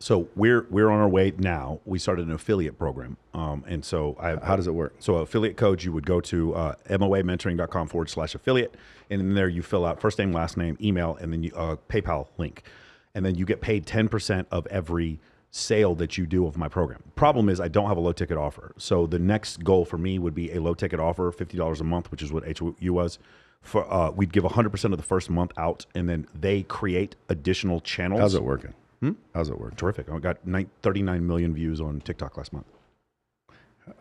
So we're on our way now. We started an affiliate program, and so How does it work? So affiliate code, you would go to moamentoring.com/affiliate, and in there you fill out first name, last name, email, and then you PayPal link, and then you get paid 10% of every sale that you do of my program. Problem is I don't have a low ticket offer. So the next goal for me would be a low ticket offer, $50 a month, which is what HU was. For we'd give 100% of the first month out, and then they create additional channels. How's it working? How's it work? Terrific. I got 39 million views on TikTok last month. It's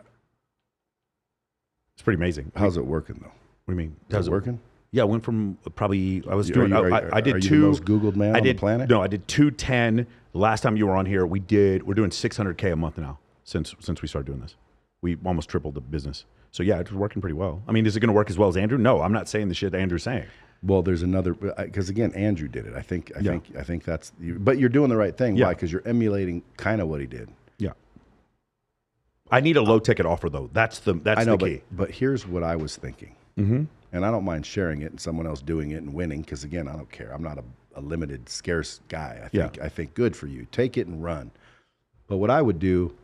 pretty amazing. How's it working though? What do you mean? Is it working? Yeah, I went from probably I was Are doing. you- I did are you two. the most Googled man on the planet? No, I did 210. The last time you were on here, we're doing 600K a month now since we started doing this. We almost tripled the business. So yeah, it's working pretty well. I mean, is it going to work as well as Andrew? No, I'm not saying the shit Andrew's saying. Well, there's another, because again, Andrew did it. I think that's. But you're doing the right thing. Yeah. Why? Because you're emulating kind of what he did. Yeah. I need a low ticket offer though. That's the key. But here's what I was thinking, and I don't mind sharing it and someone else doing it and winning. Because again, I don't care. I'm not a limited, scarce guy. I think good for you. Take it and run. But what I would do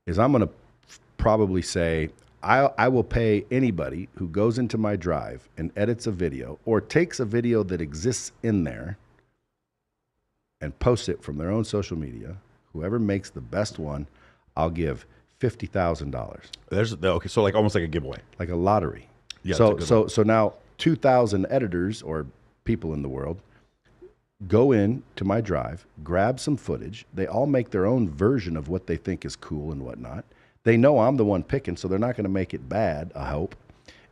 is I'm going to probably say, I will pay anybody who goes into my drive and edits a video or takes a video that exists in there and posts it from their own social media. Whoever makes the best one, I'll give $50,000. Okay, so like almost like a giveaway, like a lottery. Yeah. So now 2,000 editors or people in the world go in to my drive, grab some footage. They all make their own version of what they think is cool and whatnot. They know I'm the one picking, so they're not going to make it bad, I hope.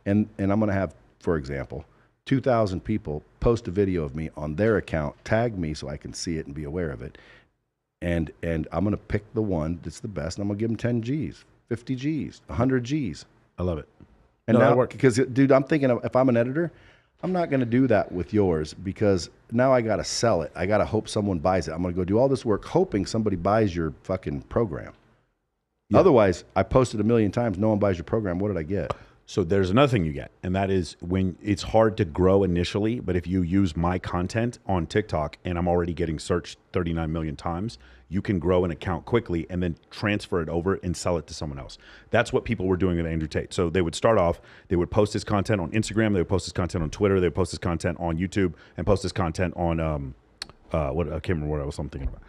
And I'm going to have, for example, 2,000 people post a video of me on their account, tag me so I can see it and be aware of it. And I'm going to pick the one that's the best, and I'm going to give them 10 G's, 50 G's, 100 G's. I love it. And now, because, dude, I'm thinking if I'm an editor, I'm not going to do that with yours because now I got to sell it. I got to hope someone buys it. I'm going to go do all this work hoping somebody buys your fucking program. Yeah. Otherwise, I posted 1 million times, no one buys your program. What did I get? So there's another thing you get, and that is when it's hard to grow initially, but if you use my content on TikTok and I'm already getting searched 39 million times, you can grow an account quickly and then transfer it over and sell it to someone else. That's what people were doing with Andrew Tate. So they would start off, they would post his content on Instagram, they would post his content on Twitter, they would post his content on YouTube, and post his content on, what I can't remember what I was thinking about.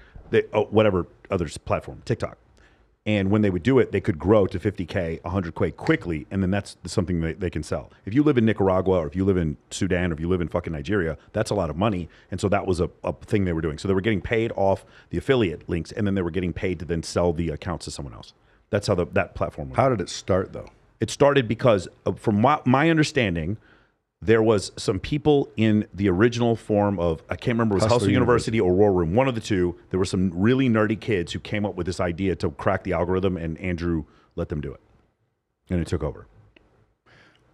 Whatever other platform, TikTok. And when they would do it, they could grow to 50K, 100K quickly, and then that's something that they can sell. If you live in Nicaragua, or if you live in Sudan, or if you live in fucking Nigeria, that's a lot of money. And so that was a thing they were doing. So they were getting paid off the affiliate links, and then they were getting paid to then sell the accounts to someone else. That's how that platform worked. How did it start, though? It started because, from my understanding, there was some people in the original form of, I can't remember, it was Hustle University or War Room, one of the two. There were some really nerdy kids who came up with this idea to crack the algorithm, and Andrew let them do it. And it took over.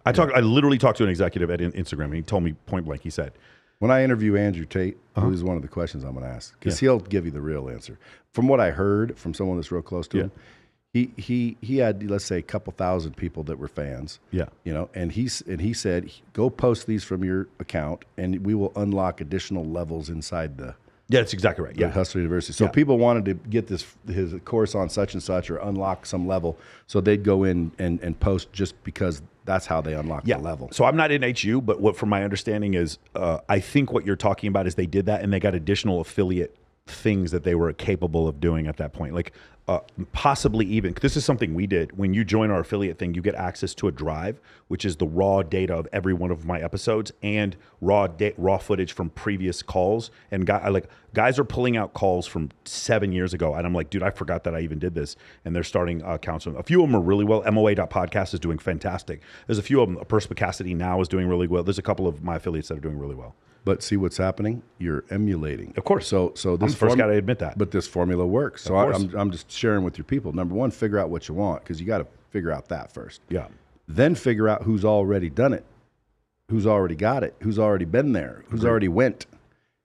I literally talked to an executive at Instagram, and he told me point blank, he said, when I interview Andrew Tate, this is one of the questions I'm going to ask, because he'll give you the real answer. From what I heard from someone that's real close to him, he had, let's say, a couple thousand people that were fans. Yeah. You know, and he said, go post these from your account, and we will unlock additional levels inside the. Yeah, that's exactly right. Yeah, Hustle University. So people wanted to get his course on such and such or unlock some level, so they'd go in and post just because that's how they unlock the level. So I'm not in HU, but what from my understanding is, I think what you're talking about is they did that and they got additional affiliate things that they were capable of doing at that point. Like possibly even, this is something we did. When you join our affiliate thing, you get access to a drive, which is the raw data of every one of my episodes and raw footage from previous calls. And guys are pulling out calls from 7 years ago. And I'm like, dude, I forgot that I even did this. And they're starting counseling. A few of them are really well. MOA.podcast is doing fantastic. There's a few of them. Perspicacity Now is doing really well. There's a couple of my affiliates that are doing really well. But see what's happening? You're emulating. Of course. So this I'm the first guy to admit that. But this formula works. So I'm just sharing with your people. Number one, figure out what you want, because you got to figure out that first. Yeah. Then figure out who's already done it, who's already got it, who's already been there, who's already went.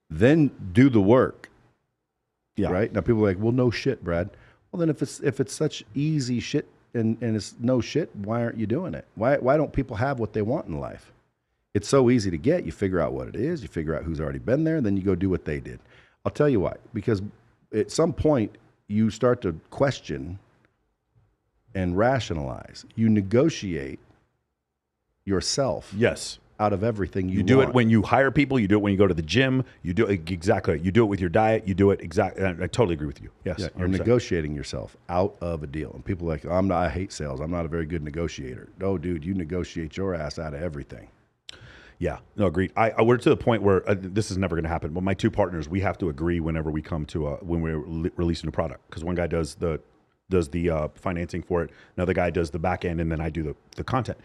Then do the work. Yeah. Right? Now people are like, well, no shit, Brad. Well, then if it's such easy shit and it's no shit, why aren't you doing it? Why don't people have what they want in life? It's so easy to get. You figure out what it is. You figure out who's already been there. And then you go do what they did. I'll tell you why. Because at some point, you start to question and rationalize. You negotiate yourself. Yes. Out of everything you do want. it when you hire people. You do it when you go to the gym. You do it exactly. You do it with your diet. You do it exactly. I totally agree with you. Yes, yeah, you're negotiating yourself out of a deal. And people are like, I hate sales. I'm not a very good negotiator. No, dude, you negotiate your ass out of everything. Yeah, no, agreed. We're to the point where this is never going to happen. But my two partners, we have to agree whenever we come to when we're releasing a product, because one guy does the financing for it, another guy does the back end, and then I do the content.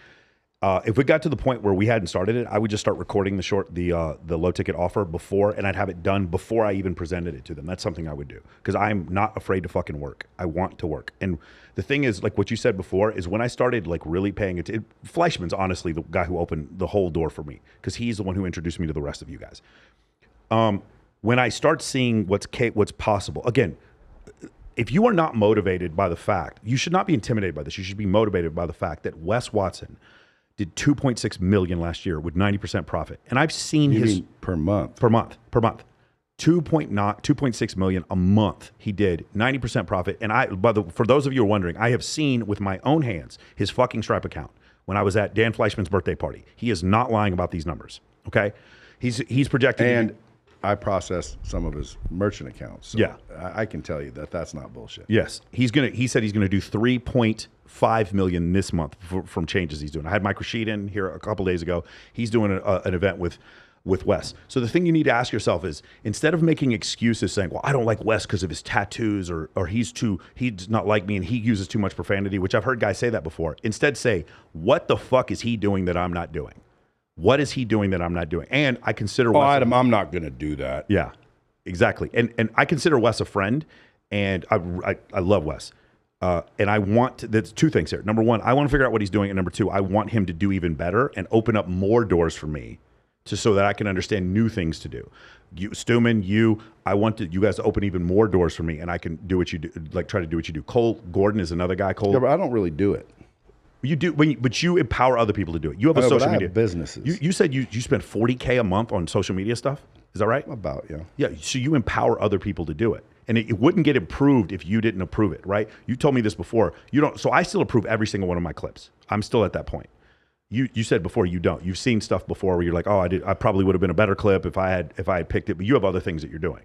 If we got to the point where we hadn't started it, I would just start recording the low ticket offer before, and I'd have it done before I even presented it to them. That's something I would do, because I'm not afraid to fucking work. I want to work. And the thing is, like what you said before, is when I started like really paying attention, Fleischman's honestly the guy who opened the whole door for me, because he's the one who introduced me to the rest of you guys. When I start seeing what's possible, again, if you are not motivated by the fact, you should not be intimidated by this. You should be motivated by the fact that Wes Watson did 2.6 million last year with 90% profit. And I've seen per month. 2.6 million a month he did, 90% profit. And for those of you who are wondering, I have seen with my own hands his fucking Stripe account when I was at Dan Fleischman's birthday party. He is not lying about these numbers. Okay? He's projecting. And I process some of his merchant accounts. So yeah. I can tell you that's not bullshit. Yes. He said he's gonna do 3.5 million this month from changes he's doing. I had Mike Rashid in here a couple days ago. He's doing an event with Wes. So the thing you need to ask yourself is, instead of making excuses saying, well, I don't like Wes because of his tattoos, or he's not like me and he uses too much profanity, which I've heard guys say that before. Instead say, what the fuck is he doing that I'm not doing? What is he doing that I'm not doing? And I consider Wes Adam, I'm not going to do that. Yeah, exactly. And I consider Wes a friend, and I love Wes. And I there's two things here. Number one, I want to figure out what he's doing. And number two, I want him to do even better and open up more doors for me, so that I can understand new things to do. Stuman, I want you guys to open even more doors for me, and I can do what you do, like try to do what you do. Cole Gordon is another guy. Yeah, but I don't really do it. You do, but you empower other people to do it. You have a social media businesses. You said you spend $40K a month on social media stuff. Is that right? About, yeah. Yeah. So you empower other people to do it, and it wouldn't get improved if you didn't approve it, right? You told me this before. You don't. So I still approve every single one of my clips. I'm still at that point. You said before you don't. You've seen stuff before where you're like, oh, I probably would have been a better clip if I had picked it, but you have other things that you're doing.